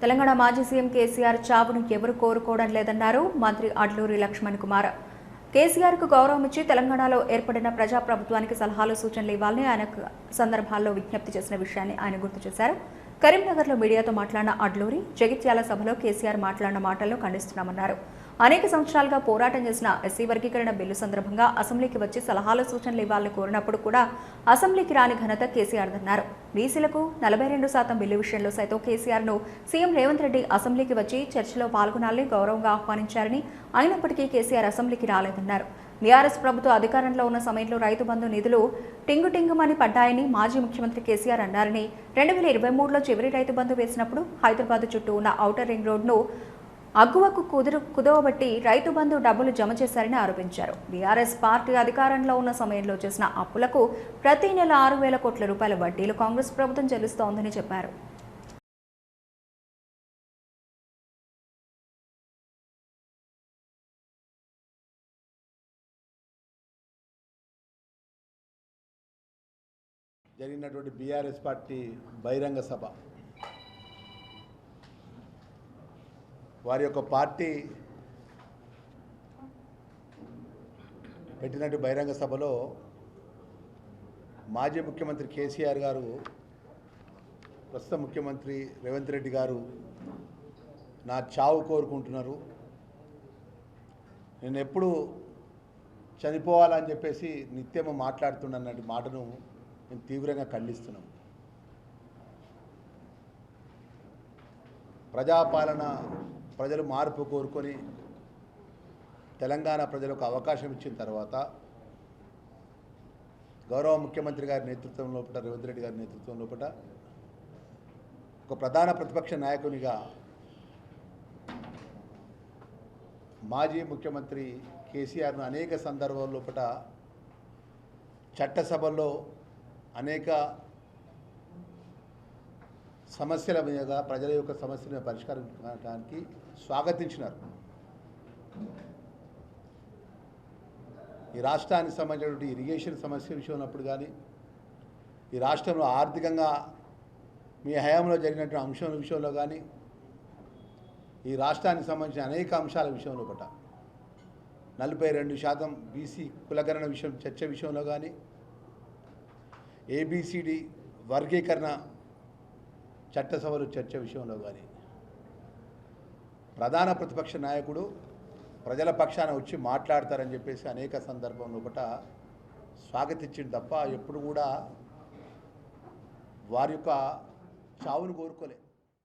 తెలంగాణ మాజీ సీఎం కేసీఆర్ చావును ఎవరు కోరుకోవడం లేదన్నారు మంత్రి అడ్లూరి లక్ష్మణ్ కుమార్. కేసీఆర్కు గౌరవం ఇచ్చి తెలంగాణలో ఏర్పడిన ప్రజాప్రభుత్వానికి సలహాలు సూచనలు ఇవ్వాలని ఆయన సందర్భాల్లో విజ్ఞప్తి చేసిన విషయాన్ని ఆయన గుర్తు చేశారు. కరీంనగర్లో మీడియాతో మాట్లాడిన అడ్లూరి జగిత్యాల సభలో కేసీఆర్ మాట్లాడిన మాటలను ఖండిస్తున్నామన్నారు. అనేక సంవత్సరాలుగా పోరాటం చేసిన ఎస్సీ వర్గీకరణ బిల్లు సందర్భంగా అసెంబ్లీకి వచ్చి సలహాలు సూచనలు ఇవ్వాలని కోరినప్పుడు కూడా అసెంబ్లీకి రాని ఘనత కేసీఆర్దన్నారు. బీసీలకు 42% బిల్లు విషయంలో సైతం కేసీఆర్ను సీఎం రేవంత్ రెడ్డి అసెంబ్లీకి వచ్చి చర్చలో పాల్గొనాలని గౌరవంగా ఆహ్వానించారని, అయినప్పటికీ కేసీఆర్ అసెంబ్లీకి రాలేదన్నారు. బీఆర్ఎస్ ప్రభుత్వం అధికారంలో ఉన్న సమయంలో రైతు బంధు నిధులు టింగుటింగుమని పడ్డాయని మాజీ ముఖ్యమంత్రి కేసీఆర్ అన్నారని, 2023లో చివరి రైతు బంధు వేసినప్పుడు హైదరాబాద్ చుట్టూ ఉన్న ఔటర్ రింగ్ రోడ్ను అగ్గువకు కుదవబట్టి రైతు బంధు డబ్బులు జమ చేశారని ఆరోపించారు. బీఆర్ఎస్ పార్టీ అధికారంలో ఉన్న సమయంలో చేసిన అప్పులకు ప్రతి నెల 6,000 కోట్ల రూపాయల వడ్డీలు కాంగ్రెస్ ప్రభుత్వం చెల్లిస్తోందని చెప్పారు. జరిగినటువంటి బీఆర్ఎస్ పార్టీ బహిరంగ సభ, వారి యొక్క పార్టీ పెట్టినట్టు బహిరంగ సభలో మాజీ ముఖ్యమంత్రి కేసీఆర్ గారు, ప్రస్తుత ముఖ్యమంత్రి రేవంత్ రెడ్డి గారు నా చావు కోరుకుంటున్నారు, నేను ఎప్పుడు చనిపోవాలని చెప్పేసి నిత్యము మాట్లాడుతున్నటువంటి మాటను మేము తీవ్రంగా ఖండిస్తున్నాం. ప్రజాపాలన, ప్రజలు మార్పు కోరుకొని తెలంగాణ ప్రజలకు అవకాశం ఇచ్చిన తర్వాత గౌరవ ముఖ్యమంత్రి గారి నేతృత్వం లోపల, రేవంత్ రెడ్డి గారి నేతృత్వం లోపల ఒక ప్రధాన ప్రతిపక్ష నాయకునిగా మాజీ ముఖ్యమంత్రి కేసీఆర్ను అనేక సందర్భాల లోపల చట్టసభల్లో అనేక సమస్యల మీద, ప్రజల యొక్క సమస్యలను పరిష్కరించడానికి స్వాగతించినారు. ఈ రాష్ట్రానికి సంబంధించినటువంటి ఇరిగేషన్ సమస్య విషయంలో కానీ, ఈ రాష్ట్రంలో ఆర్థికంగా మీ హయాంలో జరిగినటువంటి అంశం విషయంలో కానీ, ఈ రాష్ట్రానికి సంబంధించిన అనేక అంశాల విషయంలో ఒకట 42% బీసీ కులగణన విషయం చర్చ విషయంలో కానీ, ఏబిసిడి వర్గీకరణ చట్టసభలు చర్చ విషయంలో కానీ ప్రధాన ప్రతిపక్ష నాయకుడు ప్రజల పక్షాన వచ్చి మాట్లాడతారని చెప్పేసి అనేక సందర్భంలో ఒకట స్వాగతించింది తప్ప ఎప్పుడు కూడా వారి యొక్క చావును కోరుకోలే.